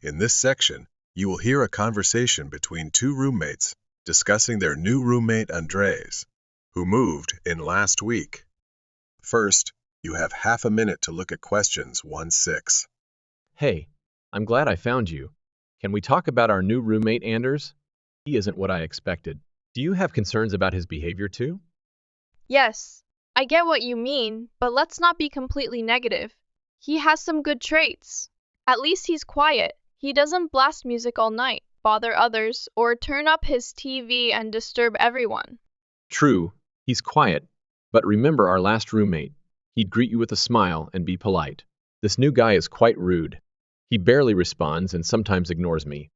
In this section, you will hear a conversation between two roommates discussing their new roommate Andres, who moved in last week. First, you have half a minute to look at questions 1-6. Hey, I'm glad I found you. Can we talk about our new roommate, Anders? He isn't what I expected. Do you have concerns about his behavior too? Yes, I get what you mean, but let's not be completely negative. He has some good traits. At least he's quiet. He doesn't blast music all night, bother others, or turn up his TV and disturb everyone. True, he's quiet. But remember our last roommate. He'd greet you with a smile and be polite. This new guy is quite rude. He barely responds and sometimes ignores me.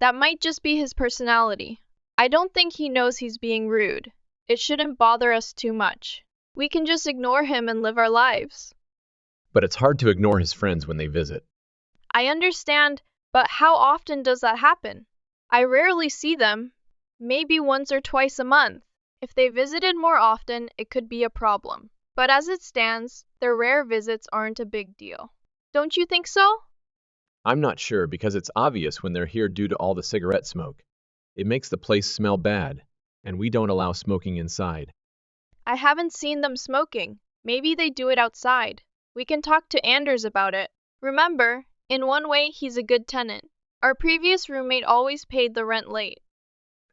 That might just be his personality. I don't think he knows he's being rude. It shouldn't bother us too much. We can just ignore him and live our lives. But it's hard to ignore his friends when they visit. I understand, but how often does that happen? I rarely see them. Maybe once or twice a month. If they visited more often, it could be a problem. But as it stands, their rare visits aren't a big deal. Don't you think so? I'm not sure because it's obvious when they're here due to all the cigarette smoke. It makes the place smell bad, and we don't allow smoking inside. I haven't seen them smoking. Maybe they do it outside. We can talk to Anders about it. Remember, in one way, he's a good tenant. Our previous roommate always paid the rent late.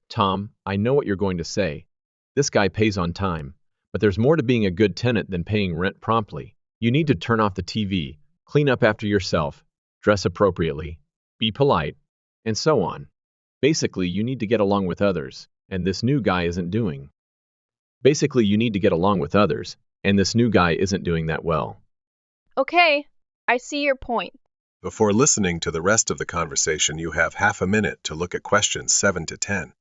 Tom, I know what you're going to say. This guy pays on time, but there's more to being a good tenant than paying rent promptly. You need to turn off the TV, clean up after yourself, dress appropriately, be polite, and so on. Basically, you need to get along with others, and this new guy isn't doing. That well. Okay, I see your point. Before listening to the rest of the conversation, you have half a minute to look at questions 7-10.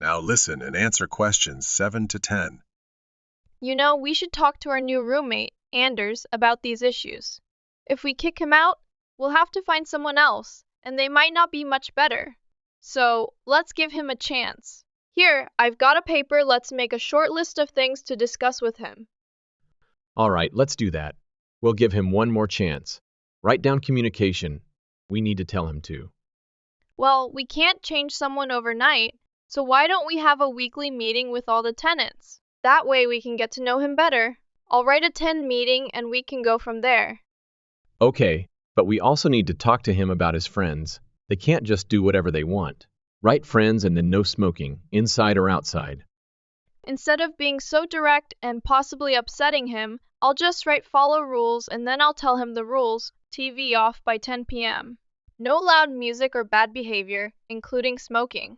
Now listen and answer questions 7-10. You know, we should talk to our new roommate, Anders, about these issues. If we kick him out, we'll have to find someone else, and they might not be much better. So, let's give him a chance. Here, I've got a paper. Let's make a short list of things to discuss with him. All right, let's do that. We'll give him one more chance. Write down communication. We need to tell him to. Well, we can't change someone overnight, so why don't we have a weekly meeting with all the tenants? That way we can get to know him better. I'll write a 10 meeting and we can go from there. Okay, but we also need to talk to him about his friends. They can't just do whatever they want. Write friends and then no smoking, inside or outside. Instead of being so direct and possibly upsetting him, I'll just write follow rules and then I'll tell him the rules, TV off by 10 p.m. No loud music or bad behavior, including smoking.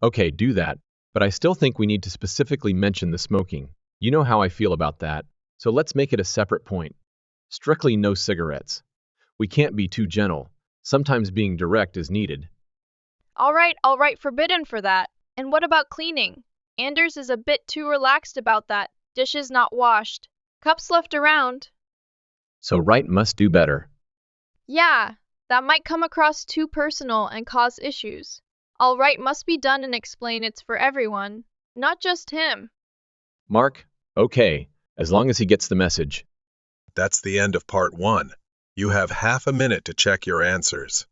Okay, do that. But I still think we need to specifically mention the smoking. You know how I feel about that, so let's make it a separate point. Strictly no cigarettes. We can't be too gentle. Sometimes being direct is needed. All right, I'll write forbidden for that. And what about cleaning? Anders is a bit too relaxed about that. Dishes not washed. Cups left around. So write must do better. Yeah, that might come across too personal and cause issues. I'll write must be done and explain it's for everyone, not just him. Mark, okay, as long as he gets the message. That's the end of part 1. You have half a minute to check your answers.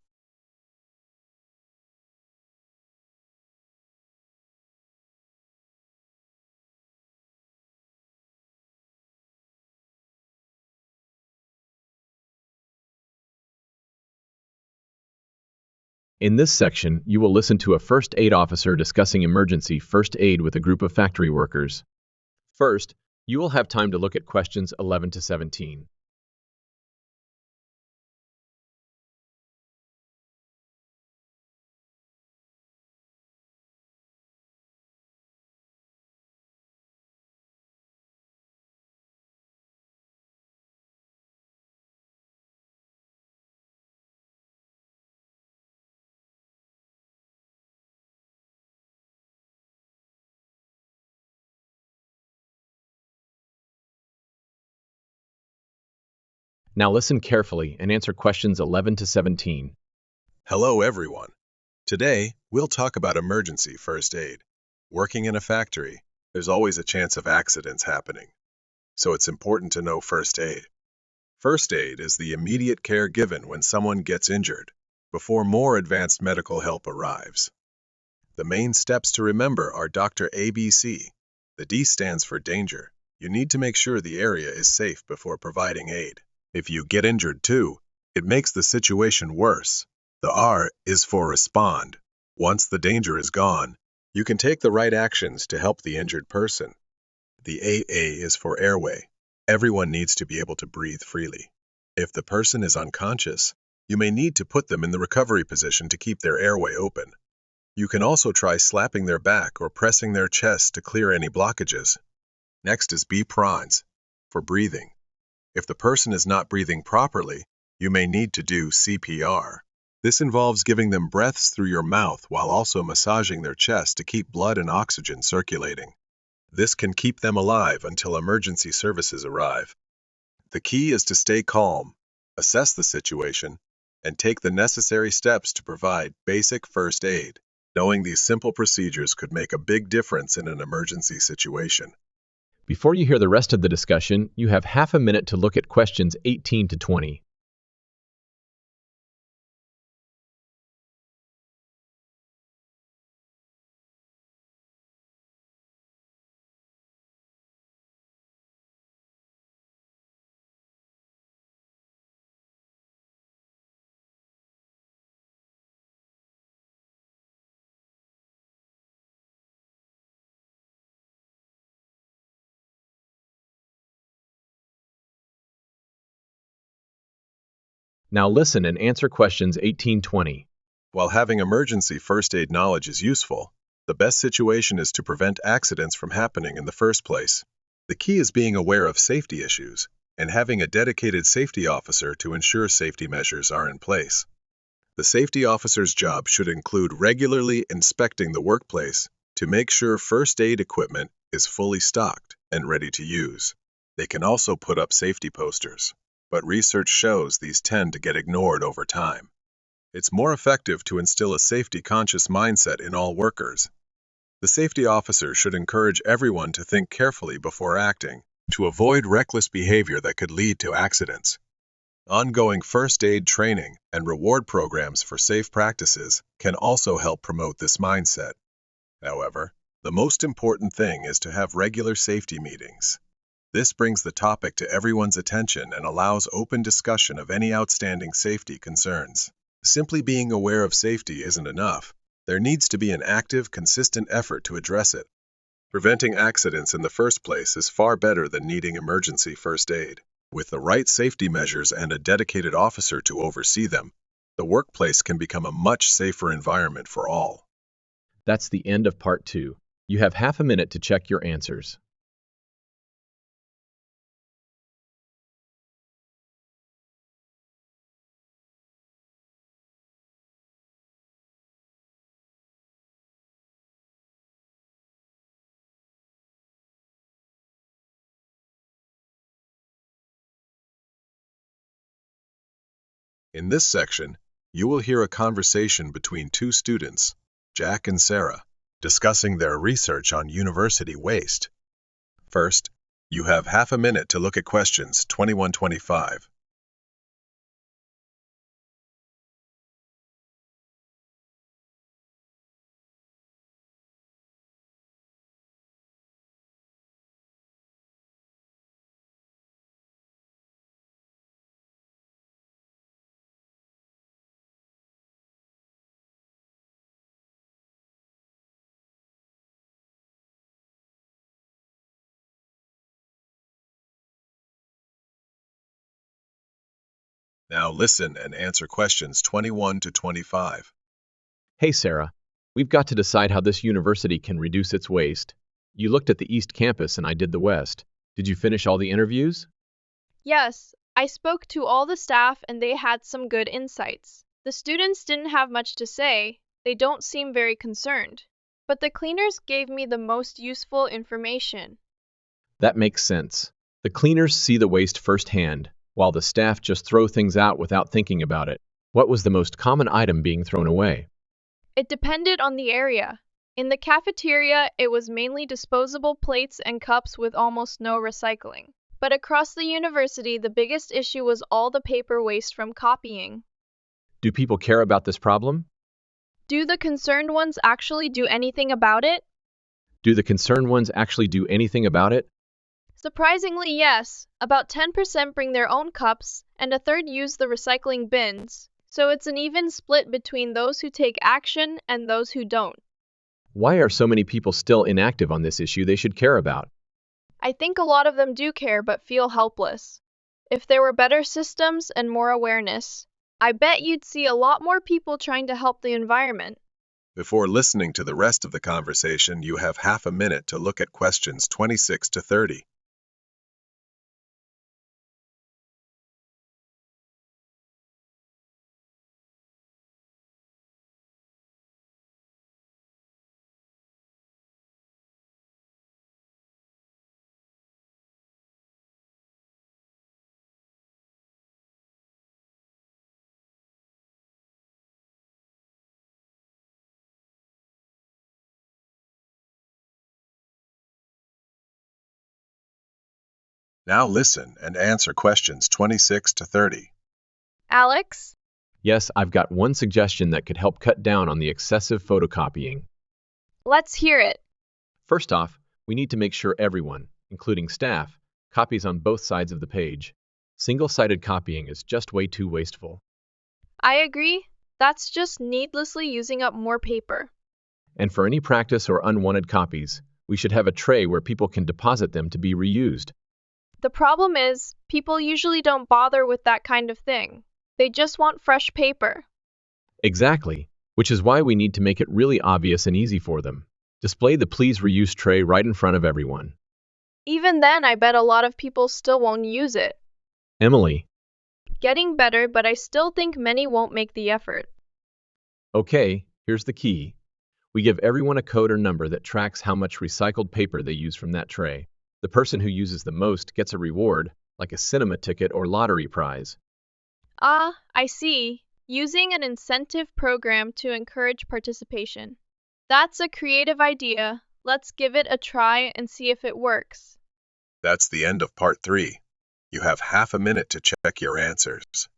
In this section, you will listen to a first aid officer discussing emergency first aid with a group of factory workers. First, you will have time to look at questions 11 to 17. Now listen carefully and answer questions 11 to 17. Hello, everyone. Today, we'll talk about emergency first aid. Working in a factory, there's always a chance of accidents happening, so it's important to know first aid. First aid is the immediate care given when someone gets injured, before more advanced medical help arrives. The main steps to remember are Dr. ABC. The D stands for danger. You need to make sure the area is safe before providing aid. If you get injured too, it makes the situation worse. The R is for respond. Once the danger is gone, you can take the right actions to help the injured person. The AA is for airway. Everyone needs to be able to breathe freely. If the person is unconscious, you may need to put them in the recovery position to keep their airway open. You can also try slapping their back or pressing their chest to clear any blockages. Next is B prawns, for breathing. If the person is not breathing properly, you may need to do CPR. This involves giving them breaths through your mouth while also massaging their chest to keep blood and oxygen circulating. This can keep them alive until emergency services arrive. The key is to stay calm, assess the situation, and take the necessary steps to provide basic first aid. Knowing these simple procedures could make a big difference in an emergency situation. Before you hear the rest of the discussion, you have half a minute to look at questions 18 to 20. Now listen and answer questions 18-20. While having emergency first aid knowledge is useful, the best situation is to prevent accidents from happening in the first place. The key is being aware of safety issues and having a dedicated safety officer to ensure safety measures are in place. The safety officer's job should include regularly inspecting the workplace to make sure first aid equipment is fully stocked and ready to use. They can also put up safety posters, but research shows these tend to get ignored over time. It's more effective to instill a safety-conscious mindset in all workers. The safety officer should encourage everyone to think carefully before acting, to avoid reckless behavior that could lead to accidents. Ongoing first aid training and reward programs for safe practices can also help promote this mindset. However, the most important thing is to have regular safety meetings. This brings the topic to everyone's attention and allows open discussion of any outstanding safety concerns. Simply being aware of safety isn't enough. There needs to be an active, consistent effort to address it. Preventing accidents in the first place is far better than needing emergency first aid. With the right safety measures and a dedicated officer to oversee them, the workplace can become a much safer environment for all. That's the end of part 2. You have half a minute to check your answers. In this section, you will hear a conversation between two students, Jack and Sarah, discussing their research on university waste. First, you have half a minute to look at questions 21-25. Now listen and answer questions 21-25. Hey Sarah, we've got to decide how this university can reduce its waste. You looked at the East Campus and I did the West. Did you finish all the interviews? Yes, I spoke to all the staff and they had some good insights. The students didn't have much to say, they don't seem very concerned. But the cleaners gave me the most useful information. That makes sense. The cleaners see the waste firsthand. while the staff just throw things out without thinking about it. What was the most common item being thrown away? It depended on the area. In the cafeteria, it was mainly disposable plates and cups with almost no recycling. But across the university, the biggest issue was all the paper waste from copying. Do people care about this problem? Do the concerned ones actually do anything about it? Do the concerned ones actually do anything about it? Surprisingly, yes. About 10% bring their own cups, and a third use the recycling bins. So it's an even split between those who take action and those who don't. Why are so many people still inactive on this issue they should care about? I think a lot of them do care but feel helpless. If there were better systems and more awareness, I bet you'd see a lot more people trying to help the environment. Before listening to the rest of the conversation, you have half a minute to look at questions 26 to 30. Now listen and answer questions 26 to 30. Alex? Yes, I've got one suggestion that could help cut down on the excessive photocopying. Let's hear it. First off, we need to make sure everyone, including staff, copies on both sides of the page. Single-sided copying is just way too wasteful. I agree. That's just needlessly using up more paper. And for any practice or unwanted copies, we should have a tray where people can deposit them to be reused. The problem is, people usually don't bother with that kind of thing. They just want fresh paper. Exactly, which is why we need to make it really obvious and easy for them. Display the Please Reuse tray right in front of everyone. Even then, I bet a lot of people still won't use it. Emily. Getting better, but I still think many won't make the effort. Okay, here's the key. We give everyone a code or number that tracks how much recycled paper they use from that tray. The person who uses the most gets a reward, like a cinema ticket or lottery prize. Ah, I see. Using an incentive program to encourage participation. That's a creative idea. Let's give it a try and see if it works. That's the end of part 3. You have half a minute to check your answers.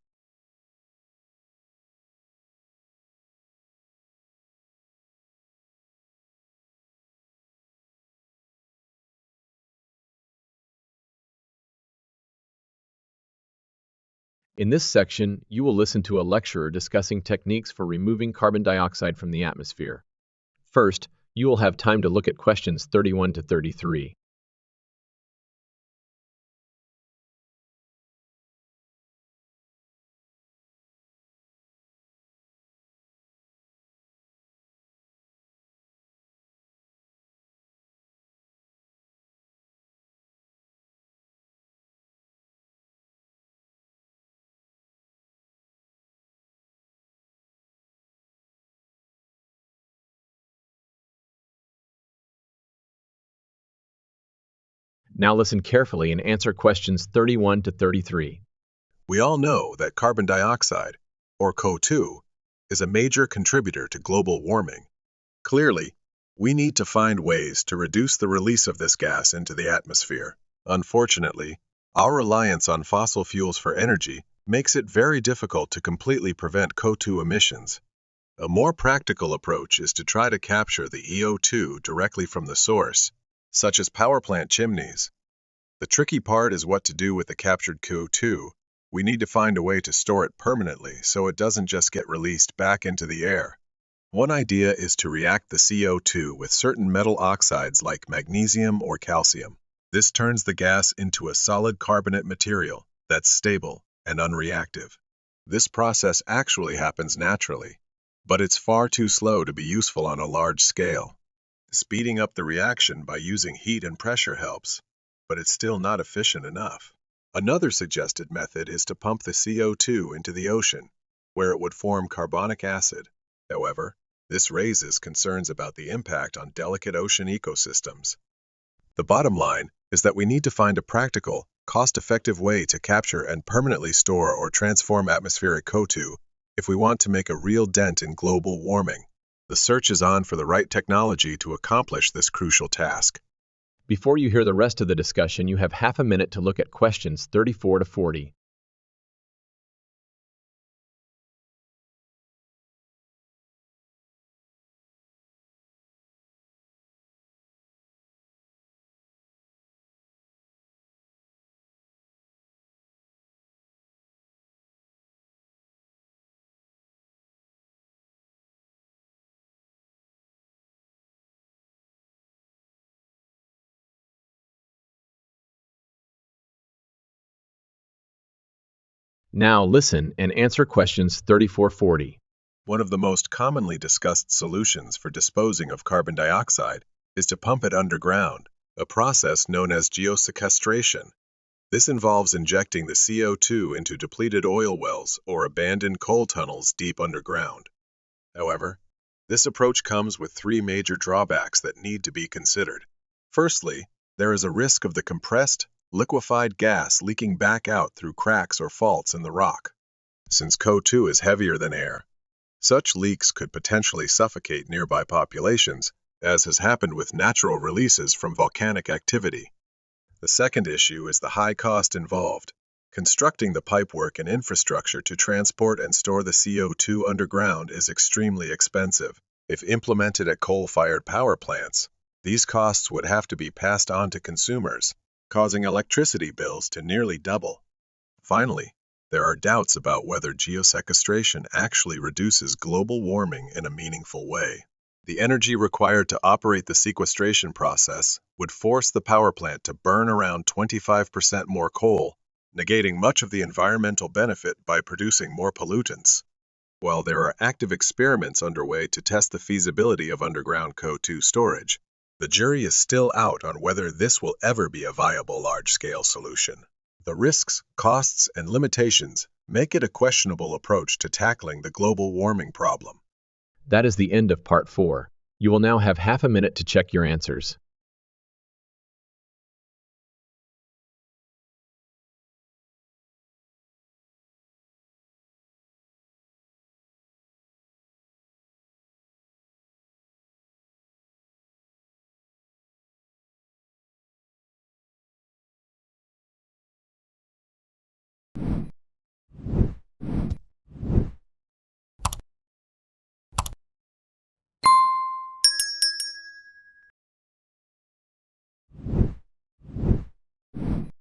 In this section, you will listen to a lecturer discussing techniques for removing carbon dioxide from the atmosphere. First, you will have time to look at questions 31 to 33. Now listen carefully and answer questions 31 to 33. We all know that carbon dioxide, or CO2, is a major contributor to global warming. Clearly, we need to find ways to reduce the release of this gas into the atmosphere. Unfortunately, our reliance on fossil fuels for energy makes it very difficult to completely prevent CO2 emissions. A more practical approach is to try to capture the CO2 directly from the source, such as power plant chimneys. The tricky part is what to do with the captured CO2. We need to find a way to store it permanently so it doesn't just get released back into the air. One idea is to react the CO2 with certain metal oxides like magnesium or calcium. This turns the gas into a solid carbonate material that's stable and unreactive. This process actually happens naturally, but it's far too slow to be useful on a large scale. Speeding up the reaction by using heat and pressure helps, but it's still not efficient enough. Another suggested method is to pump the CO2 into the ocean, where it would form carbonic acid. However, this raises concerns about the impact on delicate ocean ecosystems. The bottom line is that we need to find a practical, cost-effective way to capture and permanently store or transform atmospheric CO2 if we want to make a real dent in global warming. The search is on for the right technology to accomplish this crucial task. Before you hear the rest of the discussion, you have half a minute to look at questions 34 to 40. Now listen and answer questions 34-40. One of the most commonly discussed solutions for disposing of carbon dioxide is to pump it underground, a process known as geosequestration. This involves injecting the CO2 into depleted oil wells or abandoned coal tunnels deep underground. However, this approach comes with three major drawbacks that need to be considered. Firstly, there is a risk of the compressed, liquefied gas leaking back out through cracks or faults in the rock. Since CO2 is heavier than air, such leaks could potentially suffocate nearby populations, as has happened with natural releases from volcanic activity. The second issue is the high cost involved. Constructing the pipework and infrastructure to transport and store the CO2 underground is extremely expensive. If implemented at coal-fired power plants, these costs would have to be passed on to consumers, causing electricity bills to nearly double. Finally, there are doubts about whether geosequestration actually reduces global warming in a meaningful way. The energy required to operate the sequestration process would force the power plant to burn around 25% more coal, negating much of the environmental benefit by producing more pollutants. While there are active experiments underway to test the feasibility of underground CO2 storage, the jury is still out on whether this will ever be a viable large-scale solution. The risks, costs, and limitations make it a questionable approach to tackling the global warming problem. That is the end of part 4. You will now have half a minute to check your answers.